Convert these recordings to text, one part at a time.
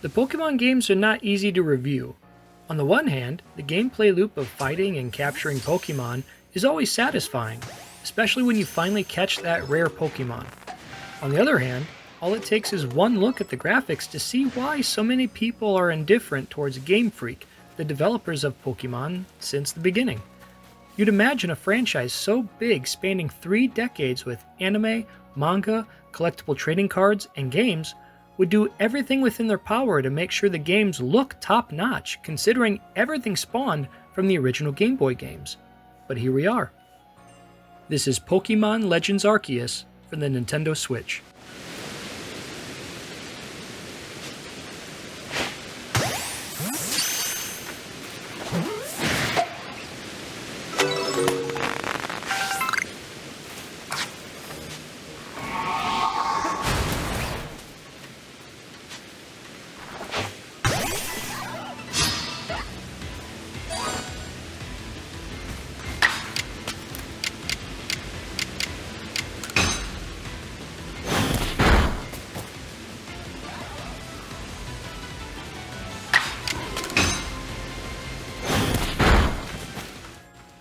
The Pokemon games are not easy to review. On the one hand, the gameplay loop of fighting and capturing Pokemon is always satisfying, especially when you finally catch that rare Pokemon. On the other hand, all it takes is one look at the graphics to see why so many people are indifferent towards Game Freak, the developers of Pokemon, since the beginning. You'd imagine a franchise so big spanning 3 decades with anime, manga, collectible trading cards, and games would do everything within their power to make sure the games look top-notch, considering everything spawned from the original Game Boy games. But here we are. This is Pokémon Legends Arceus for the Nintendo Switch.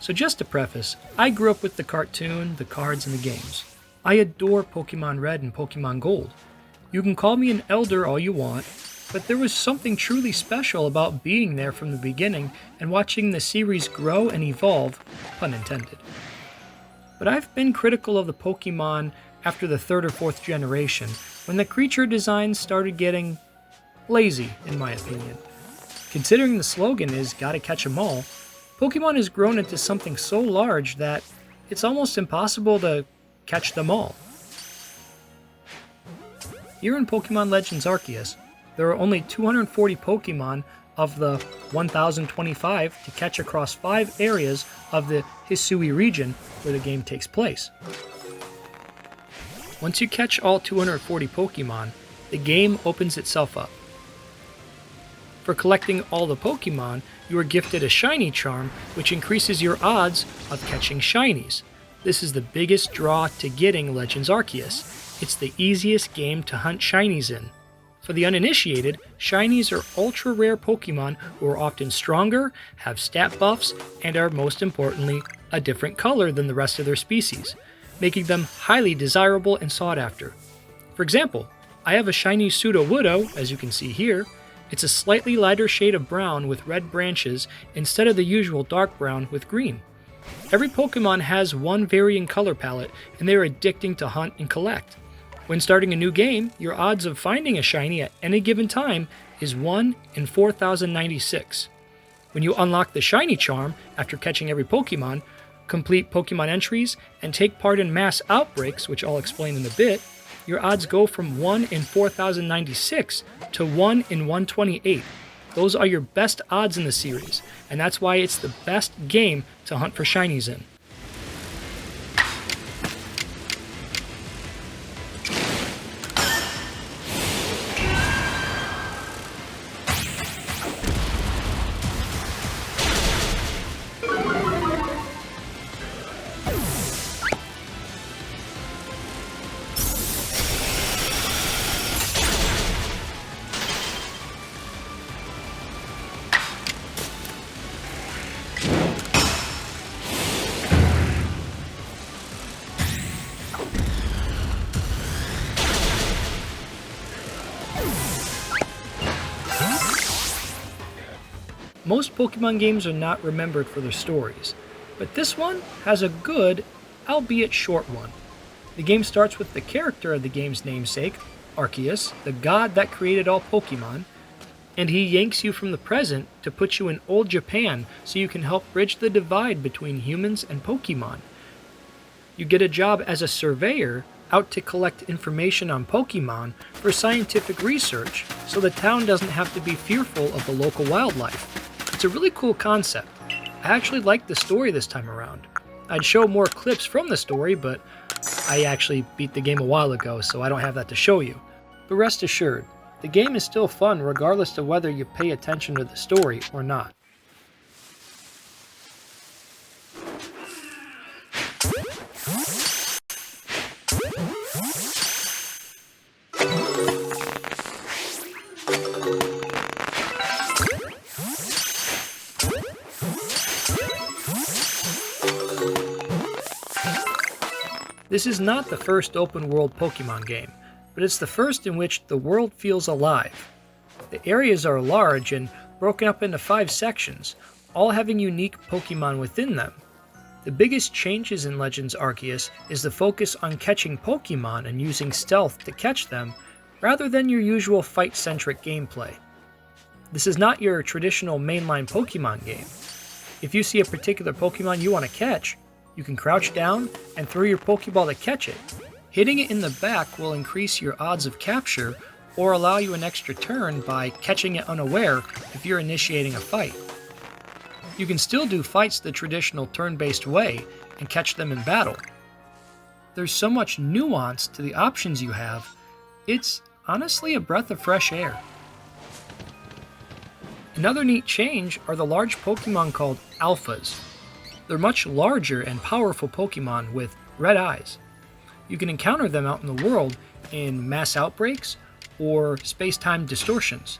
So just to preface, I grew up with the cartoon, the cards, and the games. I adore Pokemon Red and Pokemon Gold. You can call me an elder all you want, but there was something truly special about being there from the beginning and watching the series grow and evolve, pun intended. But I've been critical of the Pokemon after the 3rd or 4th generation, when the creature designs started getting lazy, in my opinion. Considering the slogan is "Gotta catch 'em all," Pokemon has grown into something so large that it's almost impossible to catch them all. Here in Pokemon Legends Arceus, there are only 240 Pokemon of the 1025 to catch across 5 areas of the Hisui region where the game takes place. Once you catch all 240 Pokemon, the game opens itself up. For collecting all the Pokemon, you are gifted a Shiny Charm, which increases your odds of catching Shinies. This is the biggest draw to getting Legends Arceus. It's the easiest game to hunt Shinies in. For the uninitiated, Shinies are ultra-rare Pokemon who are often stronger, have stat buffs, and are most importantly, a different color than the rest of their species, making them highly desirable and sought after. For example, I have a Shiny Sudowoodo, as you can see here. It's a slightly lighter shade of brown with red branches instead of the usual dark brown with green. Every Pokemon has one varying color palette, and they are addicting to hunt and collect. When starting a new game, your odds of finding a shiny at any given time is 1 in 4096. When you unlock the Shiny Charm after catching every Pokemon, complete Pokemon entries, and take part in mass outbreaks, which I'll explain in a bit, your odds go from 1 in 4096 to 1 in 128. Those are your best odds in the series, and that's why it's the best game to hunt for shinies in. Most Pokemon games are not remembered for their stories, but this one has a good, albeit short one. The game starts with the character of the game's namesake, Arceus, the god that created all Pokemon, and he yanks you from the present to put you in old Japan so you can help bridge the divide between humans and Pokemon. You get a job as a surveyor out to collect information on Pokemon for scientific research so the town doesn't have to be fearful of the local wildlife. It's a really cool concept. I actually liked the story this time around. I'd show more clips from the story, but I actually beat the game a while ago, so I don't have that to show you. But rest assured, the game is still fun regardless of whether you pay attention to the story or not. This is not the first open-world Pokémon game, but it's the first in which the world feels alive. The areas are large and broken up into 5 sections, all having unique Pokémon within them. The biggest changes in Legends Arceus is the focus on catching Pokémon and using stealth to catch them, rather than your usual fight-centric gameplay. This is not your traditional mainline Pokémon game. If you see a particular Pokémon you want to catch, you can crouch down and throw your Pokéball to catch it. Hitting it in the back will increase your odds of capture or allow you an extra turn by catching it unaware if you're initiating a fight. You can still do fights the traditional turn-based way and catch them in battle. There's so much nuance to the options you have, it's honestly a breath of fresh air. Another neat change are the large Pokemon called Alphas. They're much larger and powerful Pokemon with red eyes. You can encounter them out in the world in mass outbreaks or space-time distortions.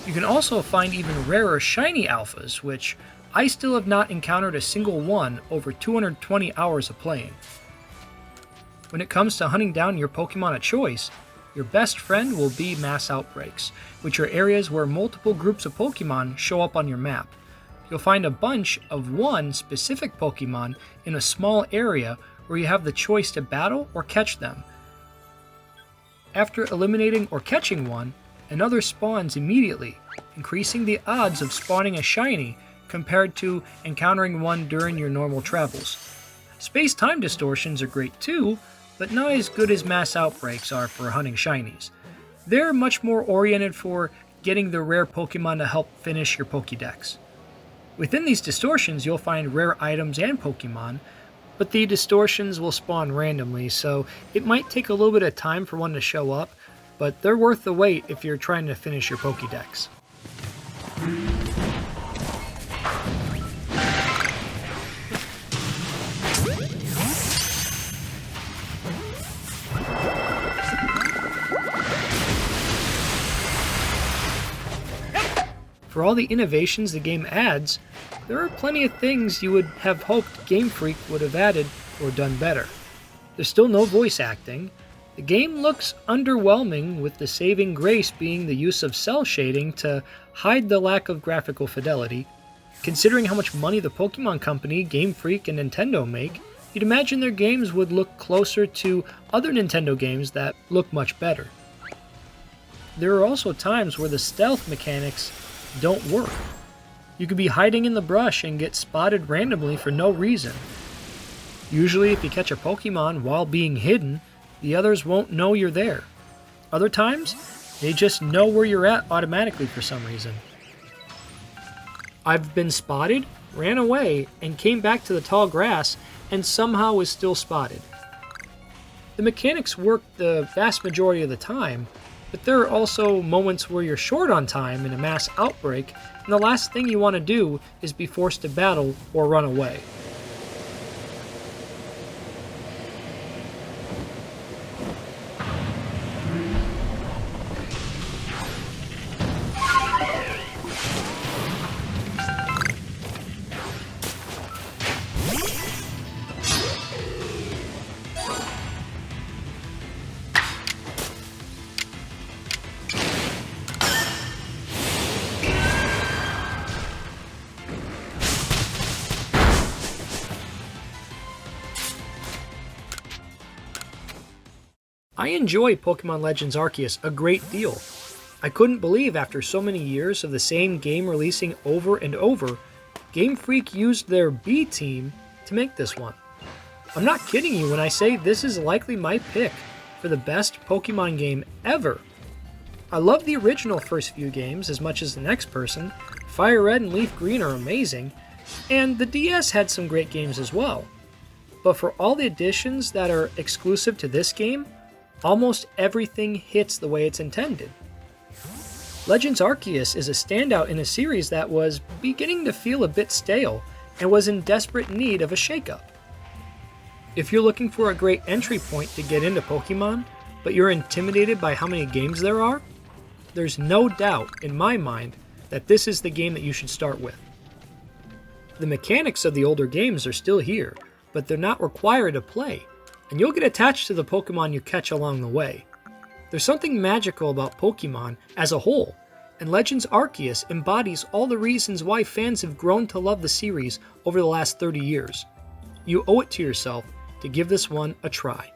You can also find even rarer shiny Alphas, which I still have not encountered a single one over 220 hours of playing. When it comes to hunting down your Pokemon of choice, your best friend will be mass outbreaks, which are areas where multiple groups of Pokemon show up on your map. You'll find a bunch of one specific Pokemon in a small area where you have the choice to battle or catch them. After eliminating or catching one, another spawns immediately, increasing the odds of spawning a shiny compared to encountering one during your normal travels. Space-time distortions are great too, but not as good as mass outbreaks are for hunting shinies. They're much more oriented for getting the rare Pokemon to help finish your Pokédex. Within these distortions, you'll find rare items and Pokemon, but the distortions will spawn randomly, so it might take a little bit of time for one to show up, but they're worth the wait if you're trying to finish your Pokédex. For all the innovations the game adds, there are plenty of things you would have hoped Game Freak would have added or done better. There's still no voice acting. The game looks underwhelming, with the saving grace being the use of cell shading to hide the lack of graphical fidelity. Considering how much money the Pokemon Company, Game Freak, and Nintendo make, you'd imagine their games would look closer to other Nintendo games that look much better. There are also times where the stealth mechanics don't work. You could be hiding in the brush and get spotted randomly for no reason. Usually if you catch a Pokemon while being hidden, the others won't know you're there. Other times, they just know where you're at automatically for some reason. I've been spotted, ran away, and came back to the tall grass and somehow was still spotted. The mechanics work the vast majority of the time, but there are also moments where you're short on time in a mass outbreak, and the last thing you want to do is be forced to battle or run away. I enjoy Pokémon Legends Arceus a great deal. I couldn't believe after so many years of the same game releasing over and over, Game Freak used their B team to make this one. I'm not kidding you when I say this is likely my pick for the best Pokémon game ever. I love the original first few games as much as the next person. Fire Red and Leaf Green are amazing, And the DS had some great games as well. But for all the additions that are exclusive to this game, almost everything hits the way it's intended. Legends Arceus is a standout in a series that was beginning to feel a bit stale and was in desperate need of a shakeup. If you're looking for a great entry point to get into Pokemon, but you're intimidated by how many games there are, there's no doubt in my mind that this is the game that you should start with. The mechanics of the older games are still here, but they're not required to play, and you'll get attached to the Pokemon you catch along the way. There's something magical about Pokemon as a whole, and Legends Arceus embodies all the reasons why fans have grown to love the series over the last 30 years. You owe it to yourself to give this one a try.